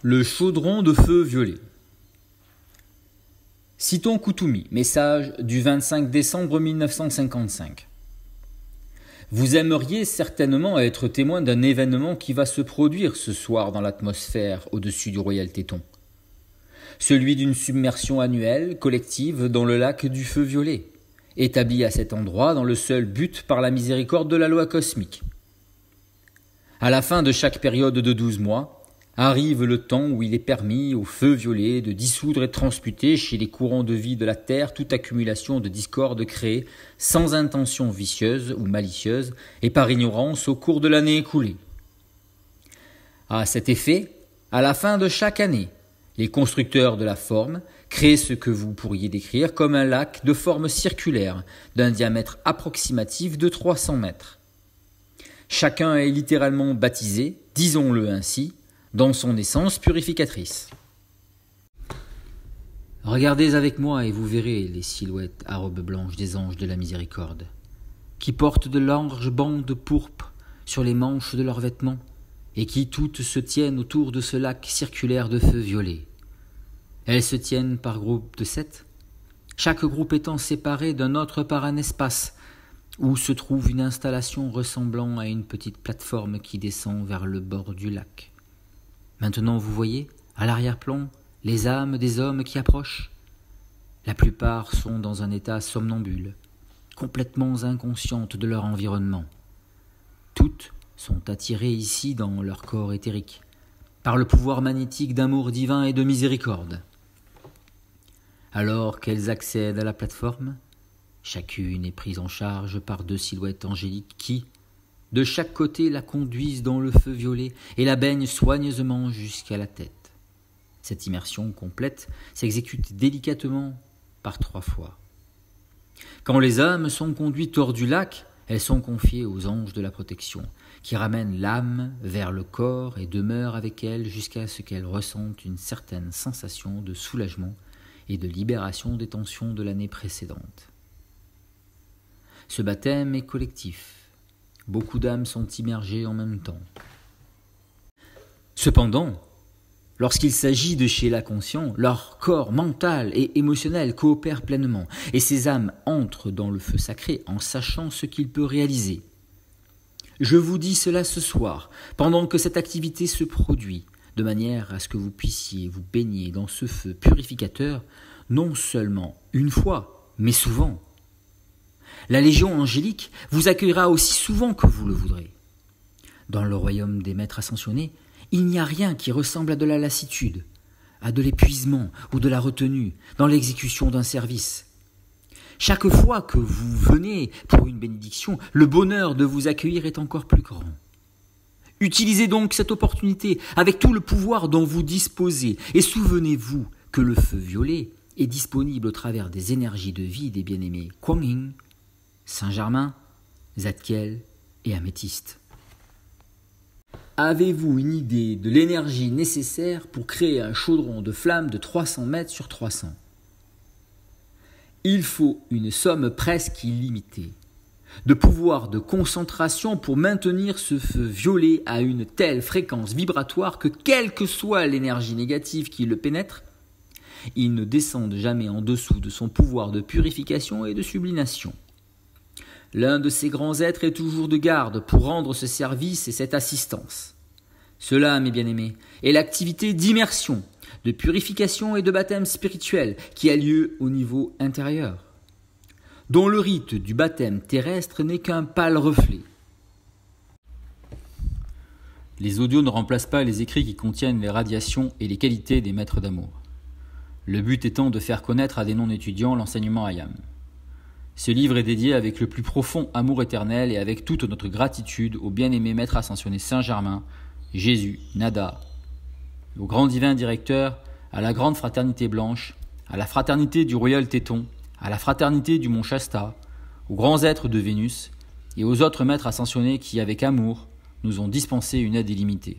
Le chaudron de feu violet. Citons Koutoumi, message du 25 décembre 1955. Vous aimeriez certainement être témoin d'un événement qui va se produire ce soir dans l'atmosphère au-dessus du Royal Téton. Celui d'une submersion annuelle, collective, dans le lac du feu violet, établi à cet endroit dans le seul but par la miséricorde de la loi cosmique. À la fin de chaque période de 12 mois, arrive le temps où il est permis au feu violet de dissoudre et transmuter chez les courants de vie de la Terre toute accumulation de discorde créée sans intention vicieuse ou malicieuse et par ignorance au cours de l'année écoulée. À cet effet, à la fin de chaque année, les constructeurs de la forme créent ce que vous pourriez décrire comme un lac de forme circulaire d'un diamètre approximatif de 300 mètres. Chacun est littéralement baptisé, disons-le ainsi, dans son essence purificatrice. Regardez avec moi et vous verrez les silhouettes à robes blanches des anges de la miséricorde, qui portent de larges bandes pourpres sur les manches de leurs vêtements et qui toutes se tiennent autour de ce lac circulaire de feu violet. Elles se tiennent par groupes de 7, chaque groupe étant séparé d'un autre par un espace où se trouve une installation ressemblant à une petite plateforme qui descend vers le bord du lac. Maintenant, vous voyez, à l'arrière-plan, les âmes des hommes qui approchent. La plupart sont dans un état somnambule, complètement inconscientes de leur environnement. Toutes sont attirées ici dans leur corps éthérique, par le pouvoir magnétique d'amour divin et de miséricorde. Alors qu'elles accèdent à la plateforme, chacune est prise en charge par 2 silhouettes angéliques qui, de chaque côté, la conduisent dans le feu violet et la baignent soigneusement jusqu'à la tête. Cette immersion complète s'exécute délicatement par 3 fois. Quand les âmes sont conduites hors du lac, elles sont confiées aux anges de la protection, qui ramènent l'âme vers le corps et demeurent avec elle jusqu'à ce qu'elle ressente une certaine sensation de soulagement et de libération des tensions de l'année précédente. Ce baptême est collectif. Beaucoup d'âmes sont immergées en même temps. Cependant, lorsqu'il s'agit de chez l'inconscient, leur corps mental et émotionnel coopèrent pleinement, et ces âmes entrent dans le feu sacré en sachant ce qu'il peut réaliser. Je vous dis cela ce soir, pendant que cette activité se produit, de manière à ce que vous puissiez vous baigner dans ce feu purificateur, non seulement une fois, mais souvent. La Légion angélique vous accueillera aussi souvent que vous le voudrez. Dans le royaume des maîtres ascensionnés, il n'y a rien qui ressemble à de la lassitude, à de l'épuisement ou de la retenue dans l'exécution d'un service. Chaque fois que vous venez pour une bénédiction, le bonheur de vous accueillir est encore plus grand. Utilisez donc cette opportunité avec tout le pouvoir dont vous disposez et souvenez-vous que le feu violet est disponible au travers des énergies de vie des bien-aimés Kuan Yin, Saint-Germain, Zadkiel et Améthyste. Avez-vous une idée de l'énergie nécessaire pour créer un chaudron de flammes de 300 mètres sur 300 ? Il faut une somme presque illimitée de pouvoir de concentration pour maintenir ce feu violet à une telle fréquence vibratoire que quelle que soit l'énergie négative qui le pénètre, il ne descende jamais en dessous de son pouvoir de purification et de sublimation. L'un de ces grands êtres est toujours de garde pour rendre ce service et cette assistance. Cela, mes bien-aimés, est l'activité d'immersion, de purification et de baptême spirituel qui a lieu au niveau intérieur, dont le rite du baptême terrestre n'est qu'un pâle reflet. Les audios ne remplacent pas les écrits qui contiennent les radiations et les qualités des maîtres d'amour. Le but étant de faire connaître à des non-étudiants l'enseignement Hayam. Ce livre est dédié avec le plus profond amour éternel et avec toute notre gratitude au bien-aimé maître ascensionné Saint-Germain, Jésus, Nada, au grand divin directeur, à la grande fraternité blanche, à la fraternité du Royal Téton, à la fraternité du Mont Shasta, aux grands êtres de Vénus et aux autres maîtres ascensionnés qui, avec amour, nous ont dispensé une aide illimitée.